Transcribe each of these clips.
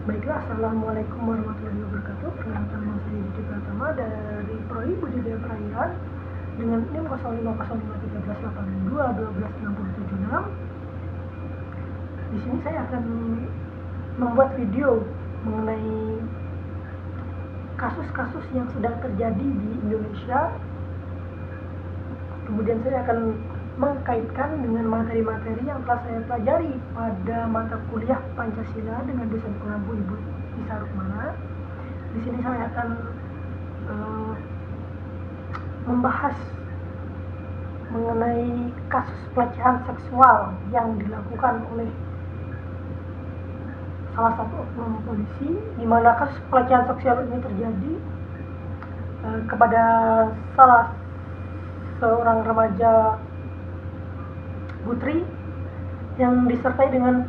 Baiklah, Assalamualaikum warahmatullahi wabarakatuh. Perkenalkan, nama saya Didi Pratama dari Prodi Budidaya Perairan dengan NIM 050513821267. Di sini saya akan membuat video mengenai kasus-kasus yang sedang terjadi di Indonesia. Kemudian saya akan mengkaitkan dengan materi-materi yang telah saya pelajari pada mata kuliah Pancasila dengan dosen pengampu Ibu Isa Rukmana. Di sini saya akan membahas mengenai kasus pelecehan seksual yang dilakukan oleh salah satu oknum polisi, di mana kasus pelecehan seksual ini terjadi kepada salah seorang remaja putri yang disertai dengan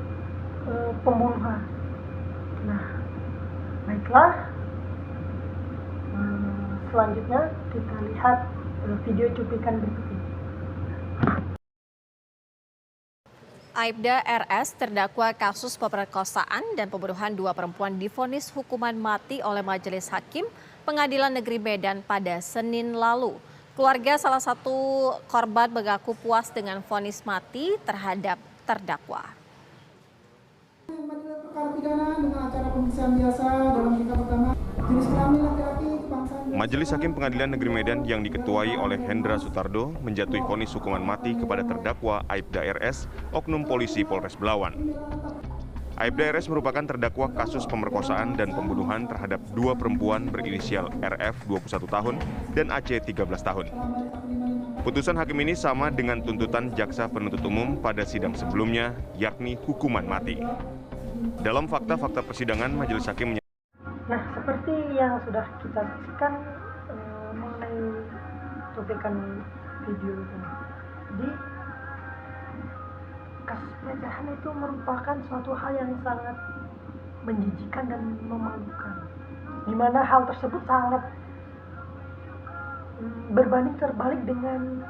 pembunuhan. Nah, baiklah, selanjutnya kita lihat video cuplikan berikut ini. Aibda RS, terdakwa kasus pemerkosaan dan pembunuhan 2 perempuan, divonis hukuman mati oleh Majelis Hakim Pengadilan Negeri Medan pada Senin lalu. Keluarga salah satu korban mengaku puas dengan vonis mati terhadap terdakwa. Perkara pidana dengan acara pemeriksaan biasa dalam tingkat pertama, jenis kelamin laki-laki, kebangsaan. Majelis Hakim Pengadilan Negeri Medan yang diketuai oleh Hendra Sutardo menjatuhi vonis hukuman mati kepada terdakwa Aibda RS, oknum polisi Polres Belawan. Aibda RS merupakan terdakwa kasus pemerkosaan dan pembunuhan terhadap 2 perempuan berinisial RF 21 tahun dan AC 13 tahun. Putusan hakim ini sama dengan tuntutan jaksa penuntut umum pada sidang sebelumnya, yakni hukuman mati. Dalam fakta-fakta persidangan, majelis hakim Nah, seperti yang sudah kita saksikan mengenai cuplikan video itu. Jadi, kasus pelecehan itu merupakan suatu hal yang sangat menjijikan dan memalukan, di mana hal tersebut sangat berbanding terbalik dengan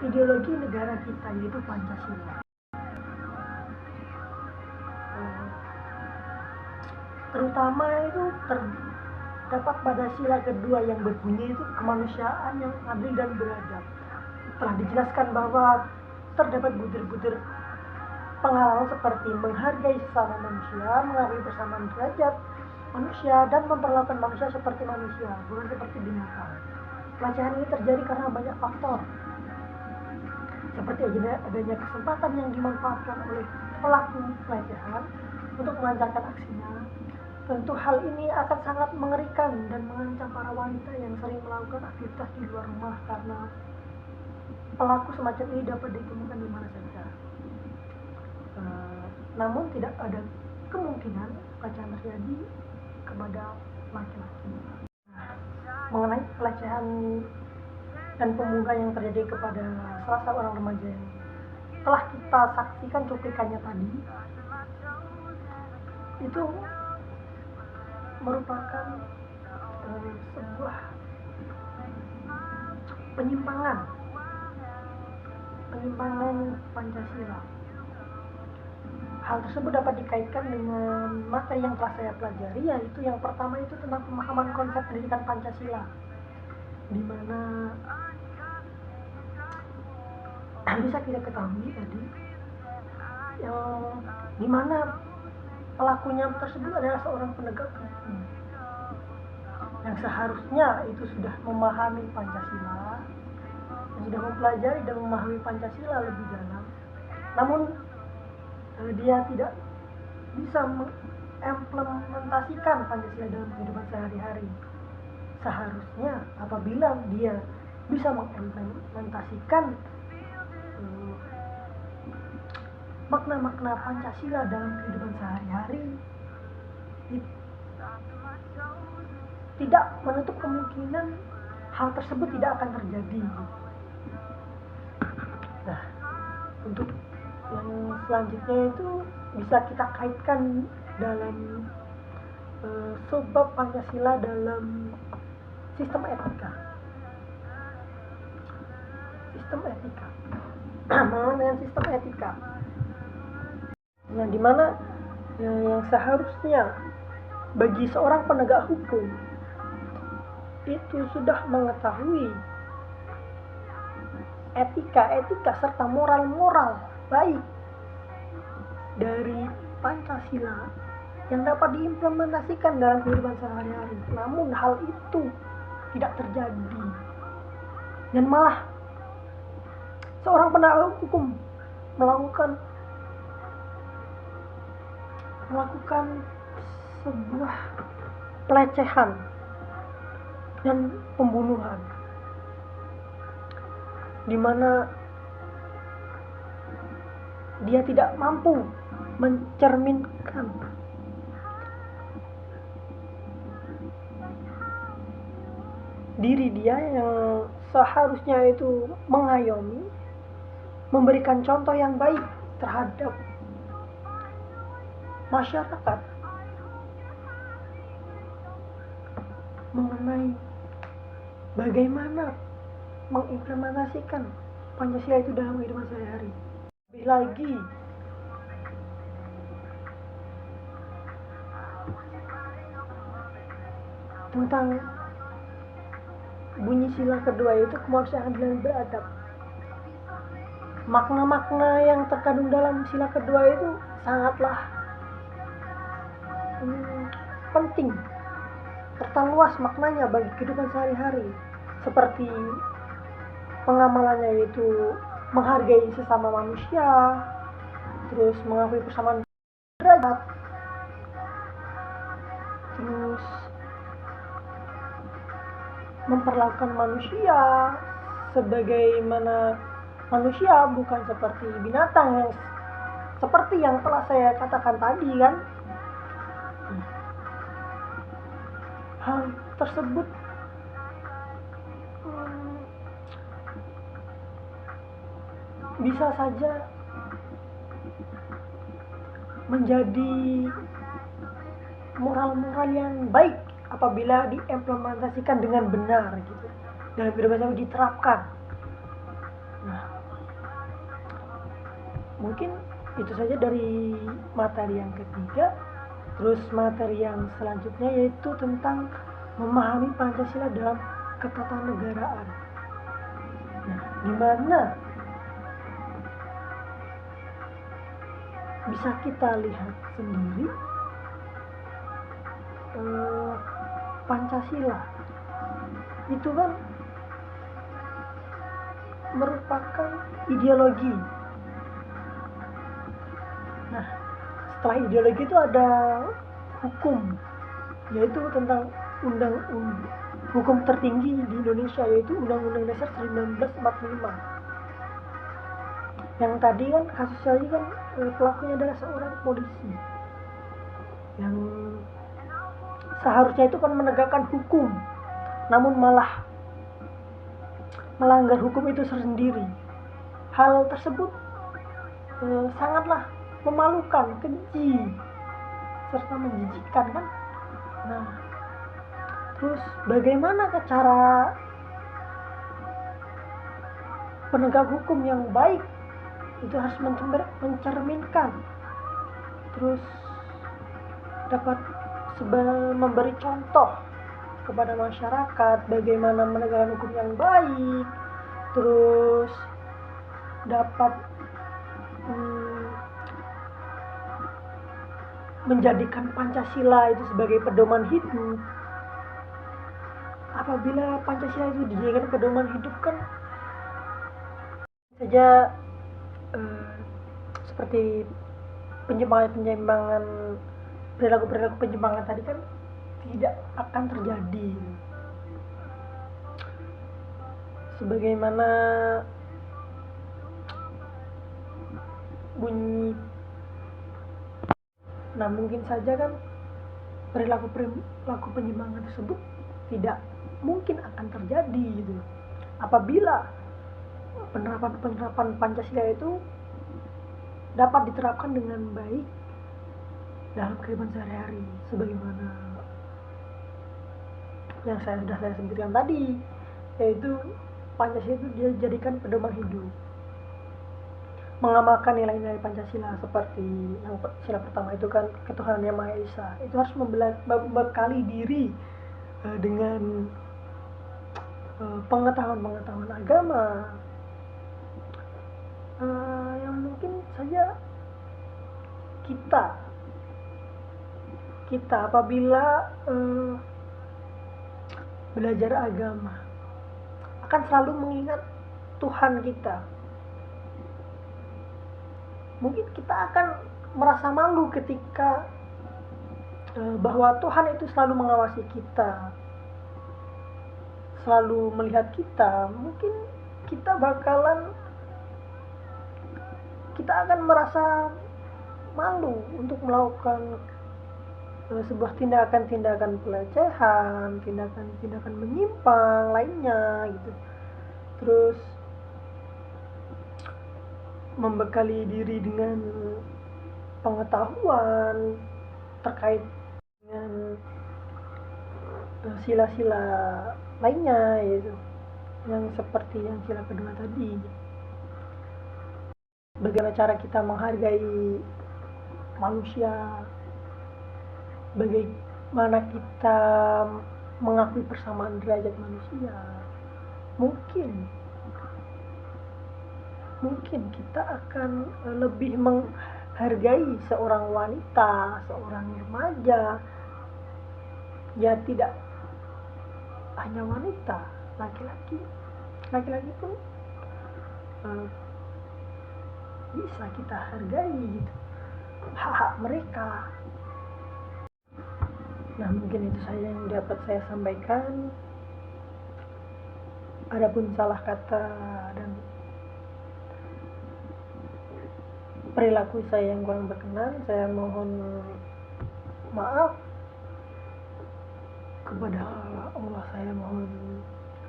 ideologi negara kita, yaitu Pancasila. Terutama itu terdapat pada sila kedua yang berbunyi itu kemanusiaan yang adil dan beradab. Telah dijelaskan bahwa terdapat butir-butir pengalaman seperti menghargai sesama manusia, mengakui persamaan derajat manusia, dan memperlakukan manusia seperti manusia, bukan seperti binatang. Pelecehan ini terjadi karena banyak faktor, seperti adanya kesempatan yang dimanfaatkan oleh pelaku pelecehan untuk melancarkan aksinya. Tentu hal ini akan sangat mengerikan dan mengancam para wanita yang sering melakukan aktivitas di luar rumah, karena pelaku semacam ini dapat ditemukan di mana saja. Namun tidak ada kemungkinan pelecehan terjadi kepada laki-laki. Mengenai pelecehan dan pembunuhan yang terjadi kepada salah seorang remaja yang telah kita saksikan cuplikannya tadi, itu merupakan sebuah penyimpangan Pancasila. Hal tersebut dapat dikaitkan dengan materi yang telah saya pelajari, yaitu yang pertama itu tentang pemahaman konsep pendidikan Pancasila, di mana bisa kita ketahui tadi yang dimana pelakunya tersebut adalah seorang penegak hukum yang seharusnya itu sudah memahami Pancasila, yang sudah mempelajari dan memahami Pancasila lebih dalam, namun dia tidak bisa mengimplementasikan Pancasila dalam kehidupan sehari-hari. Seharusnya apabila dia bisa mengimplementasikan makna-makna Pancasila dalam kehidupan sehari-hari, tidak menutup kemungkinan hal tersebut tidak akan terjadi. Nah, untuk yang selanjutnya itu bisa kita kaitkan dalam subbab Pancasila dalam sistem etika. Mengenai sistem etika, Nah, di mana yang seharusnya bagi seorang penegak hukum itu sudah mengetahui etika serta moral baik dari Pancasila yang dapat diimplementasikan dalam kehidupan sehari-hari. Namun hal itu tidak terjadi, dan malah seorang penegak hukum melakukan sebuah pelecehan dan pembunuhan, di mana dia tidak mampu mencerminkan diri dia yang seharusnya itu mengayomi, memberikan contoh yang baik terhadap masyarakat mengenai bagaimana mengimplementasikan Pancasila itu dalam kehidupan sehari-hari. Lebih lagi, tentang bunyi sila kedua, yaitu kemanusiaan adil dan beradab. Makna-makna yang terkandung dalam sila kedua itu sangatlah penting serta luas maknanya bagi kehidupan sehari-hari, seperti pengamalannya yaitu menghargai sesama manusia, terus mengakui persamaan derajat, terus memperlakukan manusia sebagaimana manusia, bukan seperti binatang yang seperti yang telah saya katakan tadi kan. Hal tersebut bisa saja menjadi moral-moral yang baik apabila diimplementasikan dengan benar gitu, dalam kehidupan diterapkan. Nah, mungkin itu saja dari materi yang ketiga. Terus materi yang selanjutnya yaitu tentang memahami Pancasila dalam ketatanegaraan. Nah, di mana bisa kita lihat sendiri Pancasila itu kan merupakan ideologi. Nah, setelah ideologi itu ada hukum, yaitu tentang hukum tertinggi di Indonesia, yaitu Undang-Undang Dasar 1945. Yang tadi kan kasusnya tadi kan pelakunya adalah seorang polisi yang seharusnya itu kan menegakkan hukum, namun malah melanggar hukum itu sendiri. Hal tersebut sangatlah memalukan, keji, serta menjijikkan kan. Nah, terus bagaimana cara penegak hukum yang baik itu harus mencerminkan, terus dapat memberi contoh kepada masyarakat bagaimana menegakkan hukum yang baik, terus dapat menjadikan Pancasila itu sebagai pedoman hidup. Apabila Pancasila itu dijadikan pedoman hidup kan saja seperti penyimpangan perilaku penyimpangan tadi kan tidak akan terjadi. Sebagaimana bunyi. Nah, mungkin saja kan perilaku penyimpangan tersebut tidak mungkin akan terjadi gitu, apabila penerapan Pancasila itu dapat diterapkan dengan baik dalam kehidupan sehari-hari, sebagaimana yang saya sebutkan tadi, yaitu Pancasila itu dia jadikan pedoman hidup. mengamalkan nilai-nilai Pancasila seperti yang sila pertama itu kan ketuhanan yang Maha Esa, itu harus membekali diri dengan pengetahuan agama yang mungkin saja kita apabila belajar agama akan selalu mengingat Tuhan kita. Mungkin kita akan merasa malu ketika bahwa Tuhan itu selalu mengawasi kita, selalu melihat kita. Mungkin kita akan merasa malu untuk melakukan sebuah tindakan-tindakan pelecehan, tindakan-tindakan menyimpang lainnya gitu. Terus membekali diri dengan pengetahuan terkait dengan sila-sila lainnya, yaitu yang seperti yang sila kedua tadi. Bagaimana cara kita menghargai manusia, bagaimana kita mengakui persamaan derajat manusia. Mungkin kita akan lebih menghargai seorang wanita, seorang remaja, ya tidak hanya wanita, laki-laki pun bisa kita hargai gitu, hak-hak mereka. Nah, mungkin itu saja yang dapat saya sampaikan. Adapun salah kata dan perilaku saya yang kurang berkenan, saya mohon maaf. Kepada Allah saya mohon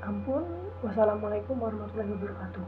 ampun. Wassalamualaikum warahmatullahi wabarakatuh.